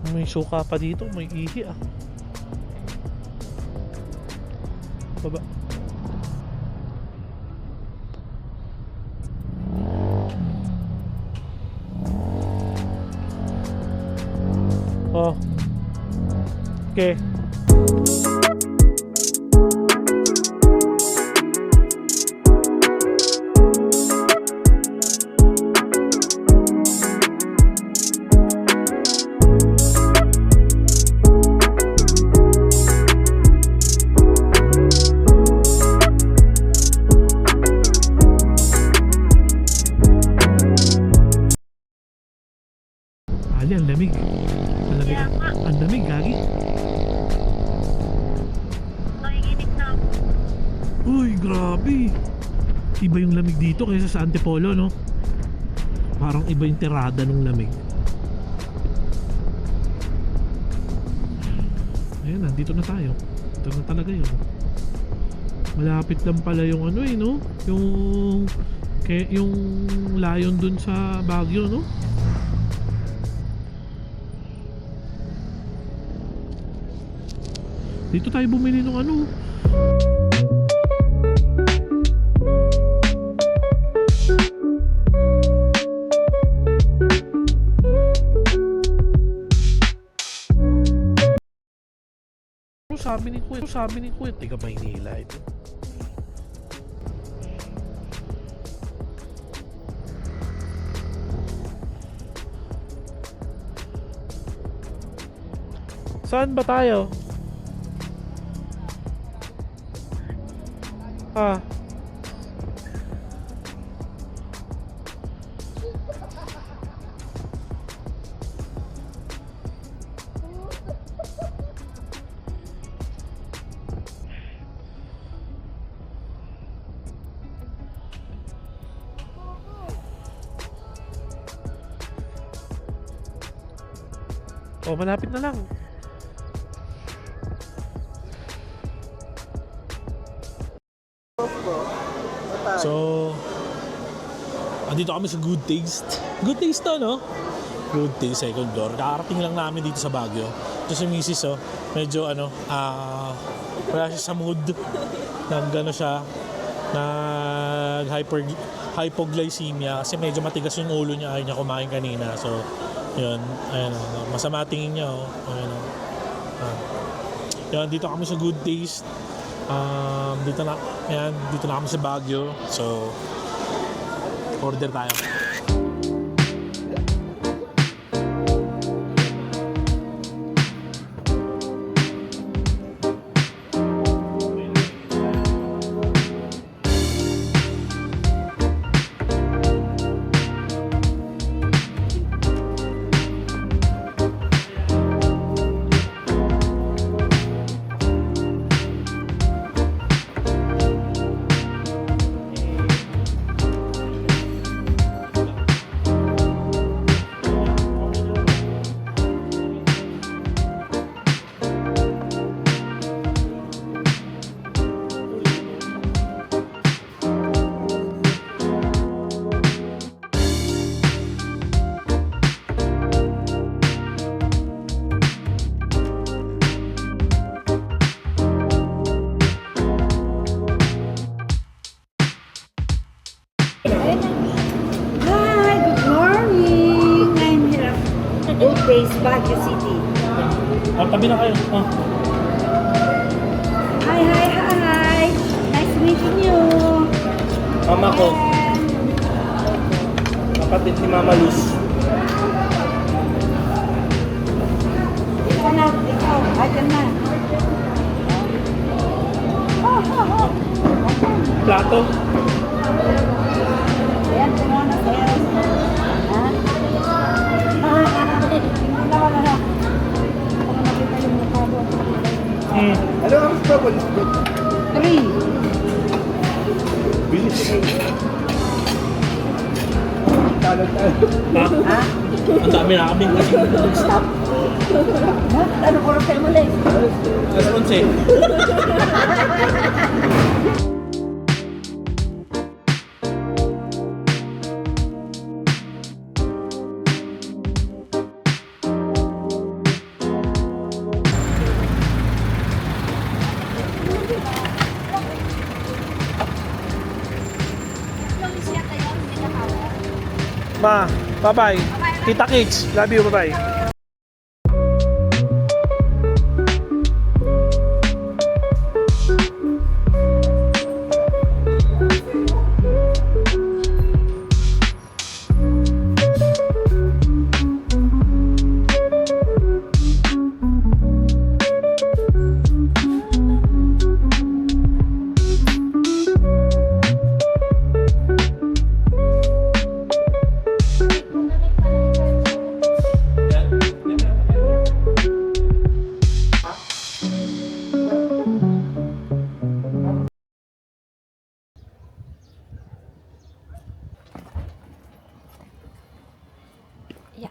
May suka pa dito, may ihi ah. Baba. Oh. Okay. Ali, ang lamig. Ang lamig. Ang lamig, gagi. Nakikinig na ako. Uy, grabe. Iba yung lamig dito kaysa sa Antipolo, no? Parang iba yung tirada ng lamig. Ayan, nandito na tayo. Ito na talaga yun. Malapit lang pala yung ano eh, no? Yung layon dun sa Baguio, no? Dito tayo bumili ng ano. Sabi ni Kuya, tiga Maynila ito. Saan ba tayo? Ah. Oh, malapit na lang. So, andito kami sa Good Taste. Good Taste to, no? Good Taste, second floor. Kakarating lang namin dito sa Baguio. Ito si Mrs. Oh, medyo ano, wala siya sa mood. Nag-ano siya, hypoglycemia kasi medyo matigas yung ulo niya. Ayaw niya kumain kanina. So, yun, ayun, masama tingin niya, oh. Ayun, yun, dito kami sa Good Taste. Dito na kami sa Baguio. So, order tayo. Hi, good morning. I'm here at Good Taste, Baguio City. Tabi na kayo. Hi. Nice meeting you. Mama ko, kapatid ni Mama Luz. Ikaw na, ayan na. Plato. Ayan, tingnan na sa'yo. Ha? Tingnan na wala na. Para makita yung mukha mo. Ano ang trouble? 3. Bilis. Talo. Ha? Ang dami na kami kasi Stop. Ha? Ano ko rin kayo muli? response eh. Ma, bye-bye. Kita kids. Love you, bye-bye. Yeah.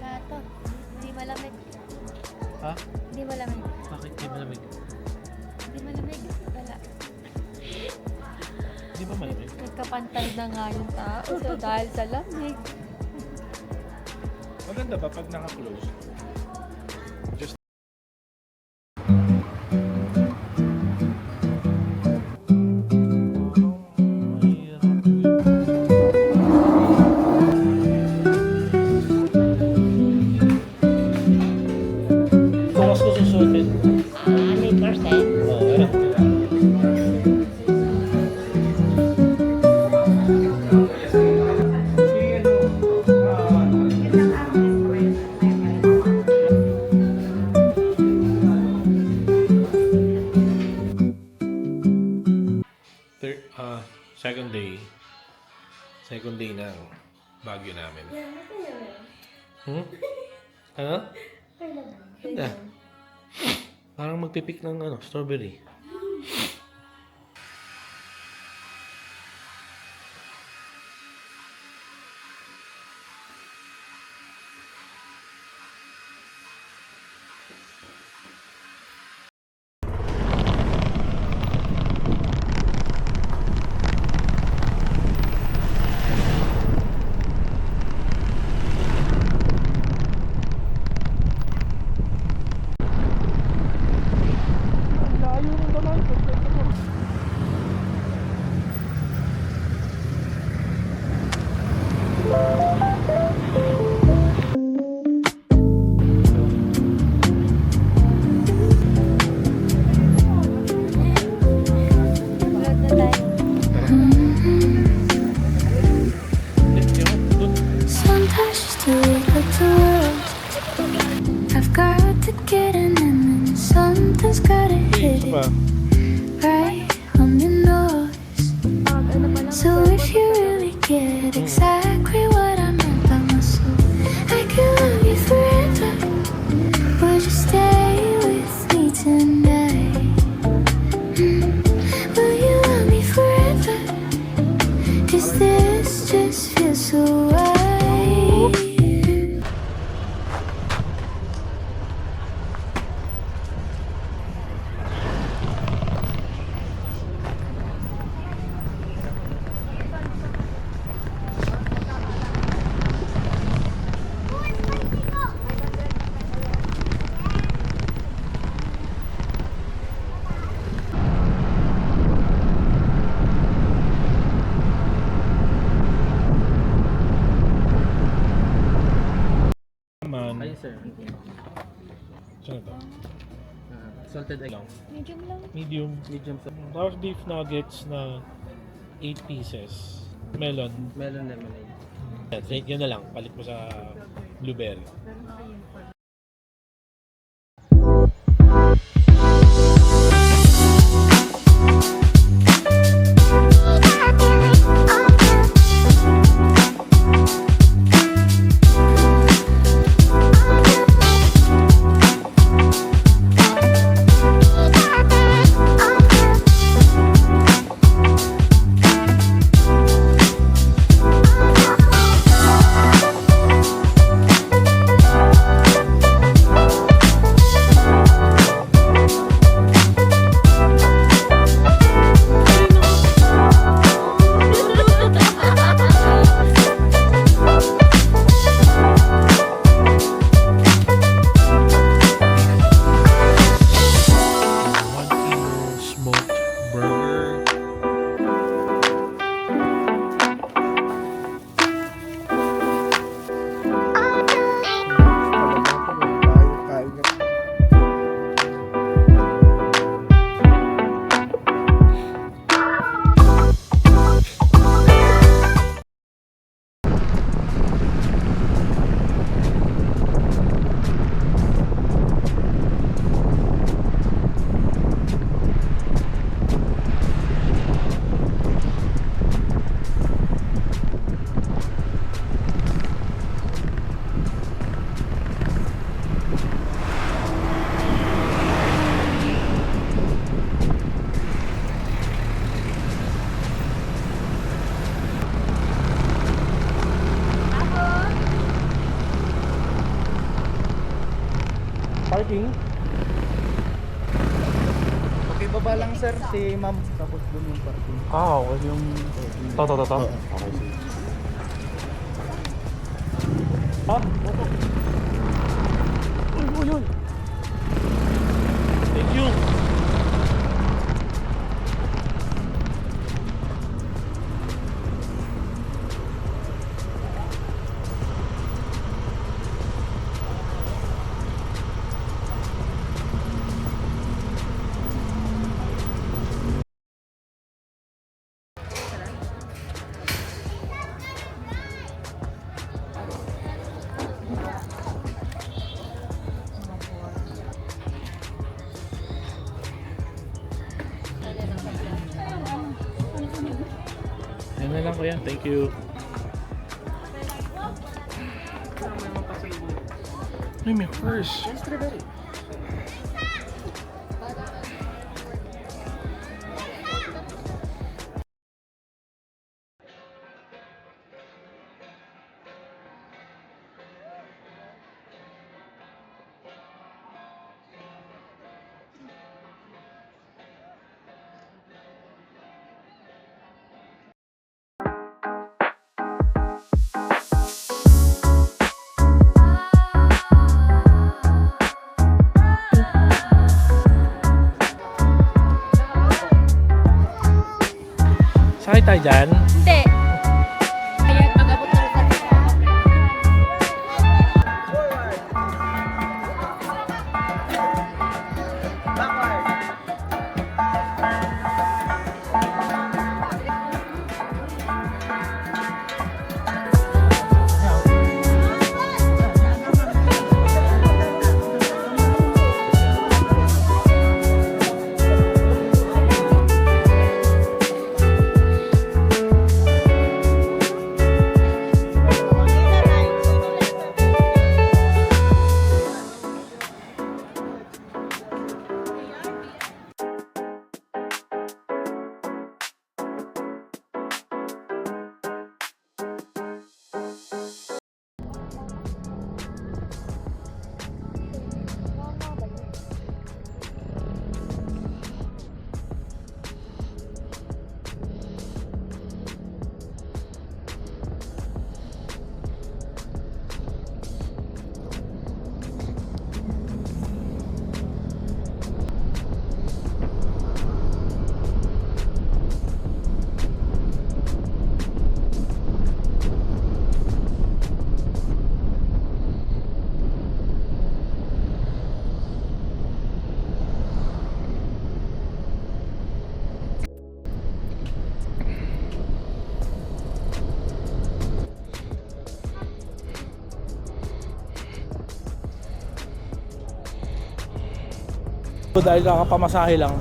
Lato. Hindi malamig. Ha? Hindi malamig. Bakit di malamig? Hindi malamig. Wala. Di ba malamig? Nagkapantay na nga yung tao. So dahil sa lamig. Maganda ba pag naka-close? Just Bukas ko susuotin. 100%. Oo, ayan. Second day. Second day ng Baguio namin. Hmm? Ano? Ganda. Parang magpipik ng strawberry. something's gotta hit it right on your nose. So if you really get exactly what I meant by my soul, I could love you forever. Would you stay with me tonight? Will you love me forever? 'Cause this just feels so right. Man. Ayun sir. Saan ito? Salted egg. Medium lang. Medium. Medium sir. Tapos beef nuggets na 8 pieces. Melon. Melon lemonade. Yan na lang. Palit mo sa blueberry. Smoked burger. Parking? Okay, baba lang sir si ma'am. Tapos doon yung parking. Okay. Yung... To. Okay, sige. Opo. Uy. Thank you. Yan na lang kuya. Thank you. Ay, may purse. Sakay tayo dyan. Hindi. Ayan, pag-abot na rin kami. dahil kakapamasahe lang.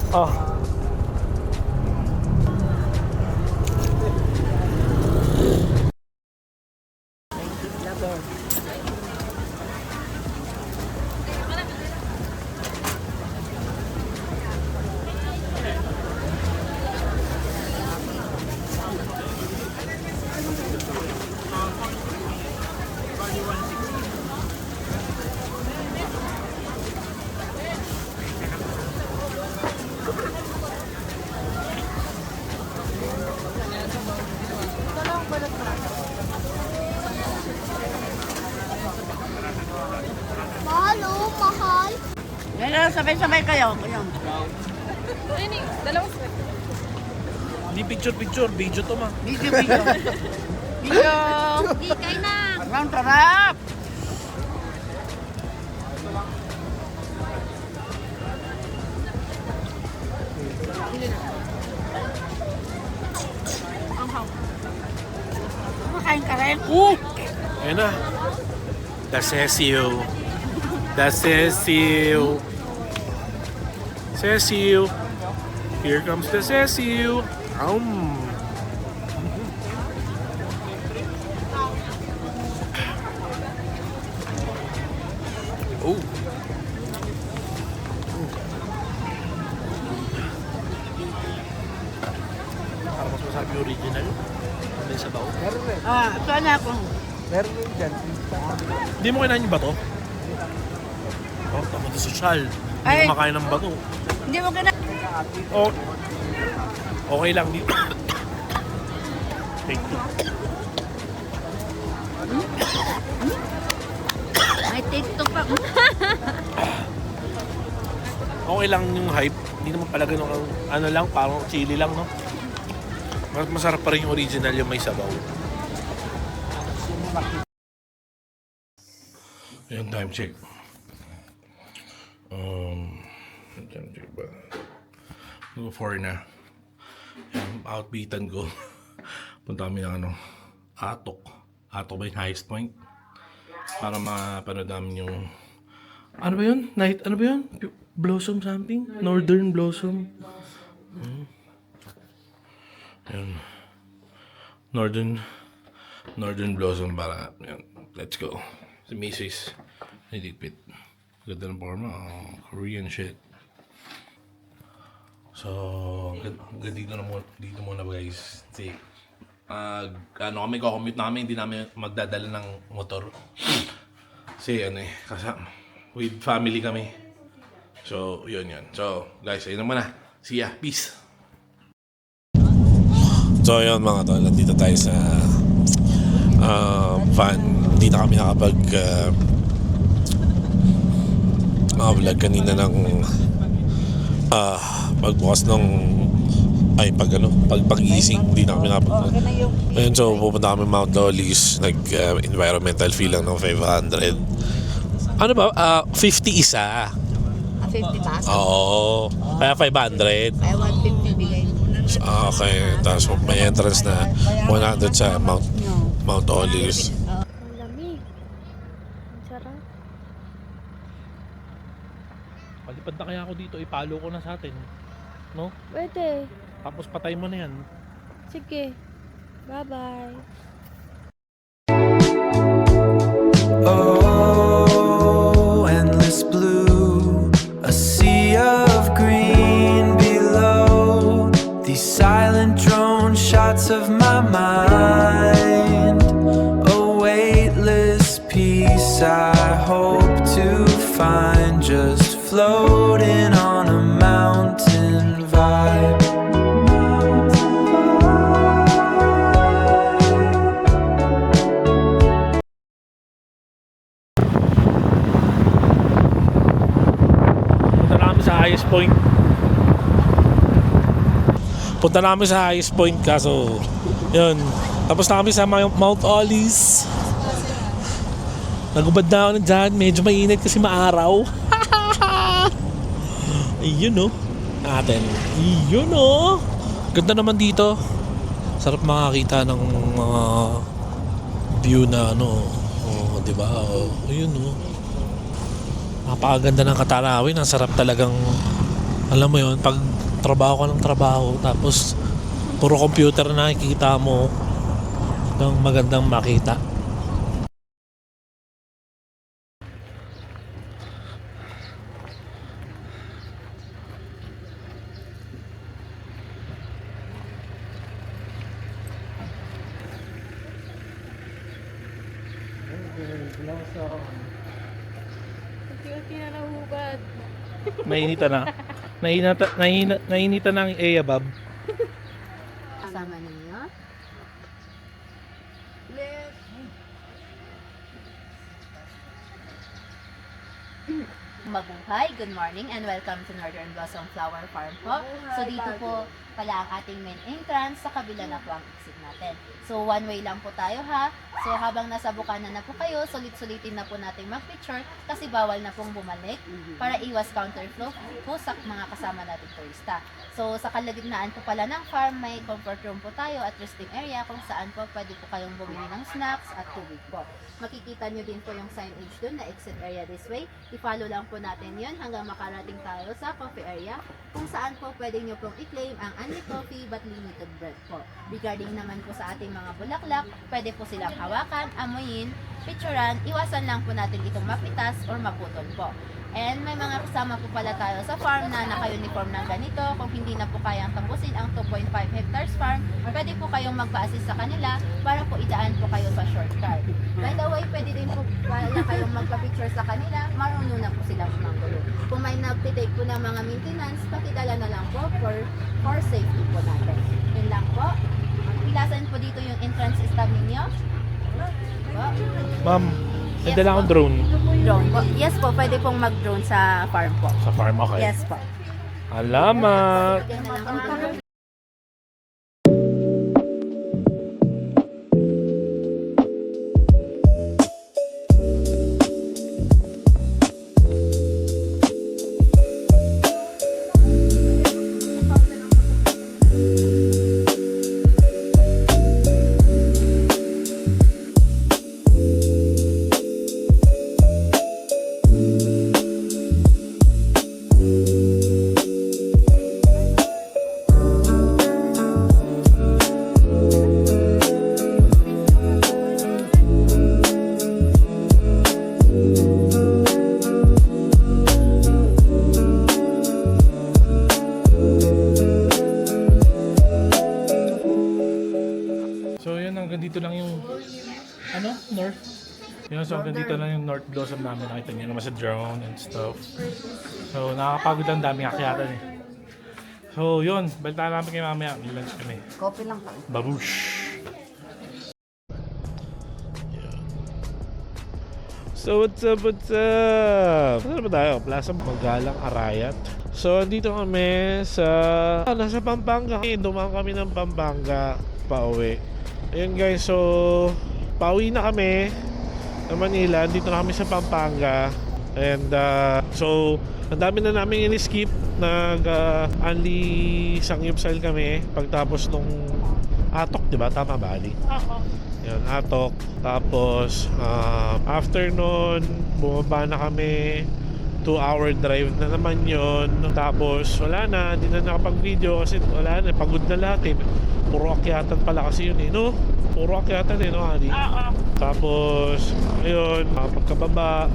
Ah. Mahal, oh, mahal. Ngayon, sabay-sabay kayo. Ngayon. Hindi picture, video to ma. Video, video. Video. Ikay na! Ang sarap. Kumakain ka rin? Ayan na. The Cecil. The Cecil. Cecil. Here comes the Cecil. Oh. Para mas masabi yung original. May sabaw. Meron rin. Ito na ako. Meron rin dyan. Hindi mo kinain yung bato? Oh, tama na sosyal. Hindi Ay. ko makain ng bato. Hindi mo gana. Oh, okay lang dito. Take two. May TikTok pa. Okay lang yung hype. Hindi naman pala ganun ang ano lang, parang chili lang, no? Mas masarap pa rin yung original yung may sabaw. Ayan, time check. Time check ba? Go 4 na. Ayan, outbeaten ko. Punta kami ng ano, Atok. Atok ba yung highest point? Para mapanood namin yung... Ano ba yun? Night, ano ba yun? Blossom something? Northern Blossom. Ayan. Northern Blossom para... Ayan. Let's go. Si Mrs. Nilipit. Ganda ng forma. Oh, Korean shit. So, dito muna guys. Kasi, kami commute namin, hindi namin magdadala ng motor. Kasi kasama, with family kami. So, yun. So, guys, ayun naman na. See ya. Peace. So, yun mga tol. Nandito tayo sa van. Hindi na kami nakapag vlog kanina ng pagbukas ng pag-gising. Hindi na kami nakapag ayun, so pupunta kami Mount Lollies. Environmental fee lang ng 500. Ano ba? 50 isa. 50 ba? Oo. Kaya 500. Ay, 150 bigay mo na. Okay. Tapos may entrance na 100 sa Mount Olives. Ang lamig. Ang sarap. Palipad na kaya ako dito, ipalo ko na sa atin. No? Pwede. Tapos patay mo na yan. Sige. Bye-bye. Oh, endless blue, a sea of green below. These silent drone shots of my mind, a weightless peace I hope to find, just floating on a mountain vibe. Punta namin sa highest point kaso yun. Tapos na kami sa Mount Olives. Nagubad na ako dyan. Medyo mainit kasi maaraw. Ayun no. Natin. Ayun no. Ganda naman dito. Sarap makakita ng mga view na ano. Oh, diba? Oh, ayun no. Napakaganda ng Katanawin. Ang sarap talagang, alam mo yun, pag trabaho ka ng trabaho, tapos puro computer na nakikita mo ng magandang makita. Cute na nahubad. Nainitan na. Nainitan na ang Eya, Bob. Kasama ninyo. Mabuhay, good morning and welcome to Northern Blossom Flower Farm po. So dito po pala ang ating main entrance, sa kabila na po ang exit natin. So one way lang po tayo ha. So habang nasa bukana na po kayo, sulit-sulitin na po natin mag-picture kasi bawal na pong bumalik para iwas counterflow po sa mga kasama nating turista. So sa kalagitnaan po pala ng farm, may comfort room po tayo at resting area kung saan po pwede po kayong bumili ng snacks at tubig po. Makikita nyo din po yung signage dun na exit area this way. I-follow lang po natin yun hanggang makarating tayo sa coffee area kung saan po pwede nyo pong i-claim ang only coffee but limited bread po. Regarding naman po sa ating mga bulaklak, pwede po silang hawakan, amuyin, picturean, iwasan lang po natin itong mapitas or maputol po. And may mga kasama po pala tayo sa farm na naka-uniform ng ganito. Kung hindi na po kayang tambusin ang 2.5 hectares farm, pwede po kayong magpa-assist sa kanila para po idaan po kayo sa shortcut. By the way, pwede din po pala kayong magpa-picture sa kanila, marunong na po silang manggulo. Kung may nagtitake po ng mga maintenance, pakidala na lang po for safety po natin. Yun lang po. Ilasan po dito yung entrance stop ninyo. Po. Ma'am, Yes, nadala akong drone Drone po. Yes po, pwede pong mag-drone sa farm po. sa farm. Okay. Yes po. Alamat! Yan na lang po. So yun, hanggang dito lang yung north. Yun, so hanggang dito lang yung North Blossom namin. Nakita niyo naman sa drone and stuff. So nakakapagod lang, daming akyatan eh. So yun, balitaan namin kayo mamaya. May lunch kami. Coffee lang kami. Babush! So what's up? Saan ba tayo? Plaza Magalang, Arayat. So dito kami sa nasa Pampanga. Dumaan kami ng Pampanga pauwi. Ayun guys, so pauwi na kami sa Manila. Dito na kami sa Pampanga. And so ang dami na namin in-skip. Nag-only sangyupsal kami pagtapos nung Atok, di ba? Tama ba, Ali? Oo. Yan, Atok. Tapos, after nun, bumaba na kami. 2-hour drive na naman yon. Tapos, wala na. Hindi na nakapag-video kasi wala na. Pagod na lahat eh. Puro akyatan pala kasi yun eh, no? Puro akyatan eh, no, Ali? Oo. Tapos, ayun, pagkababa,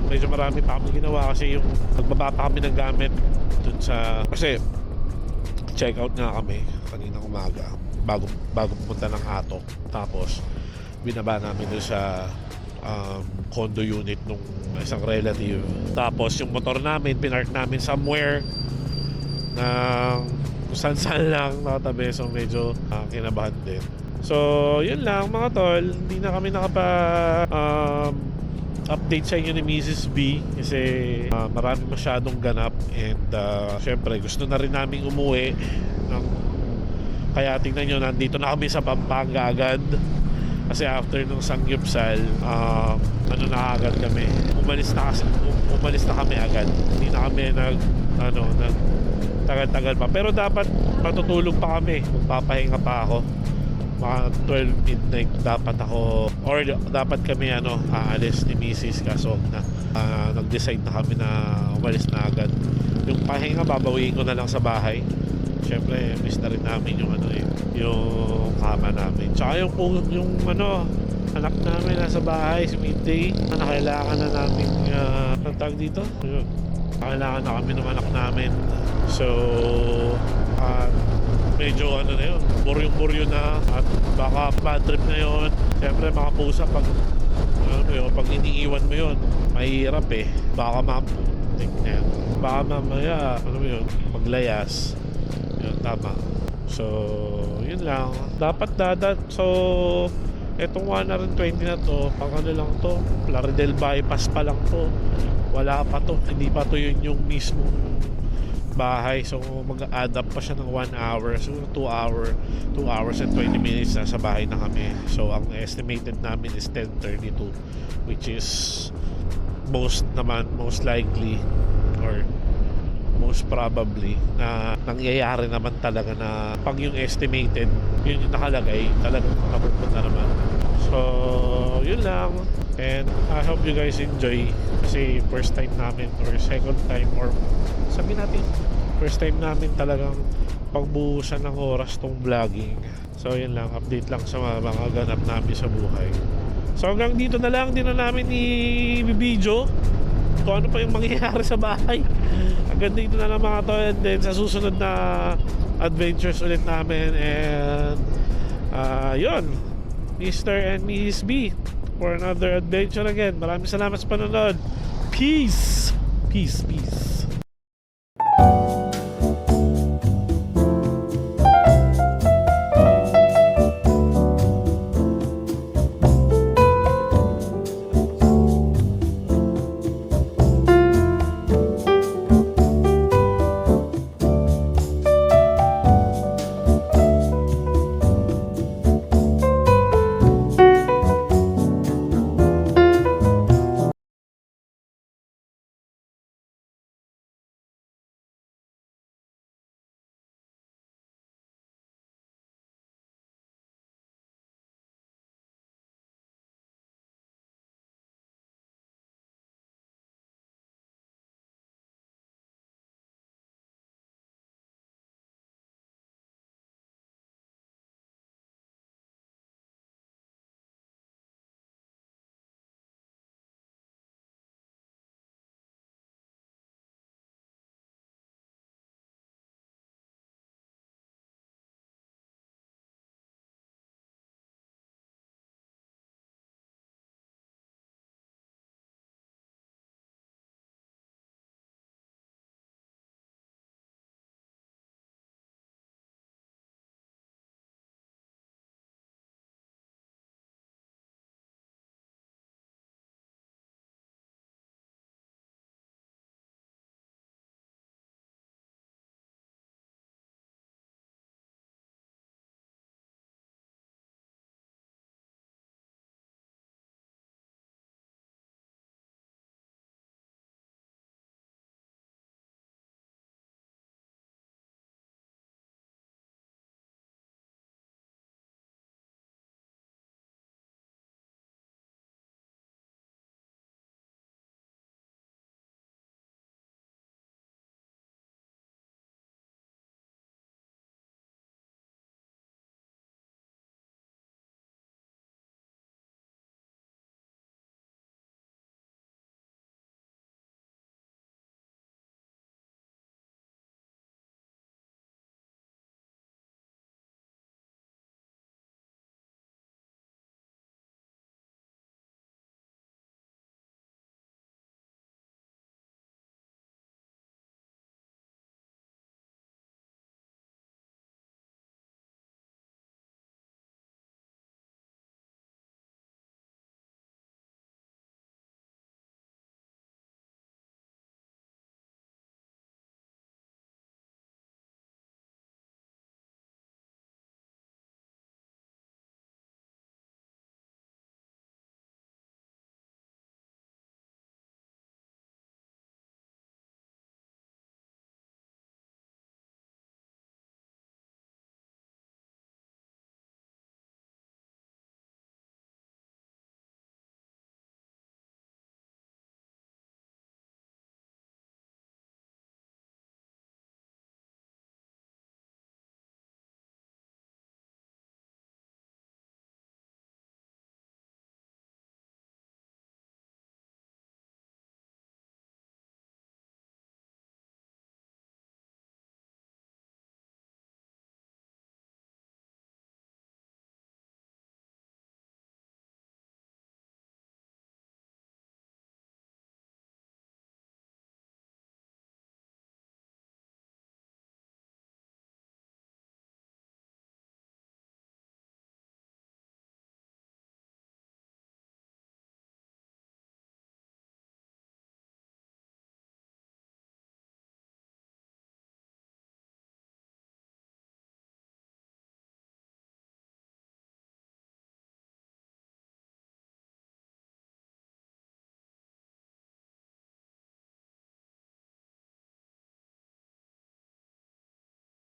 medyo marami pa kami ginawa kasi yung nagbaba pa kami ng gamit dun sa... Kasi, check out nga kami kaninang umaga bago pumunta ng Atok. Tapos binaba namin doon sa condo unit nung isang relative. Tapos yung motor namin pinark namin somewhere na kung saan lang nakatabi. So medyo kinabahan din. So yun lang mga tol. Hindi na kami update sa inyo ni Mrs. B kasi marami masyadong ganap and syempre gusto na rin namin umuwi kaya tingnan nyo, nandito na kami sa Pampanga agad kasi after nung sangyupsal na agad kami, umalis na kami agad, hindi na kami tagal-tagal pa, pero dapat matutulog pa kami, magpapahinga pa ako, mga 12 midnight dapat ako or dapat kami aalis ni Mrs. kaso nag-decide na kami na umalis na agad. Yung pahinga babawiin ko na lang sa bahay. Siyempre miss na rin namin yung yung kama namin. Tsaka yung anak namin nasa bahay si Midday na kailangan na namin ang tawag dito. Yun. Kailangan na kami ng anak namin. So medyo na yun, buryo na at baka bad trip na yun. Siyempre mga pusa pag pag iniiwan mo yun mahirap baka baka mamaya maglayas yun, tama. So yun lang, dapat so etong 120 na to pang lang to, Plaridel bypass pa lang to, wala pa to, hindi pa to yun yung mismong bahay. So mag-add up pa siya ng 1 hour. So 2 hours and 20 minutes na sa bahay na kami. So ang estimated namin is 10:32, which is most likely or most probably na nangyayari naman talaga na pag yung estimated yun yung nakalagay talagang napupunta naman. So yun lang, and I hope you guys enjoy kasi first time namin or second time or sabihin natin first time namin talagang pagbuhusan ng oras tong vlogging. So yun lang, update lang sa mga ganap namin sa buhay. So hanggang dito na lang, din na namin i-video kung ano pa yung mangyayari sa bahay. Hanggang dito na lang mga to, and then sa susunod na adventures ulit namin. And yun, Mr. and Mrs. B for another adventure again. Maraming salamat sa panonood. Peace.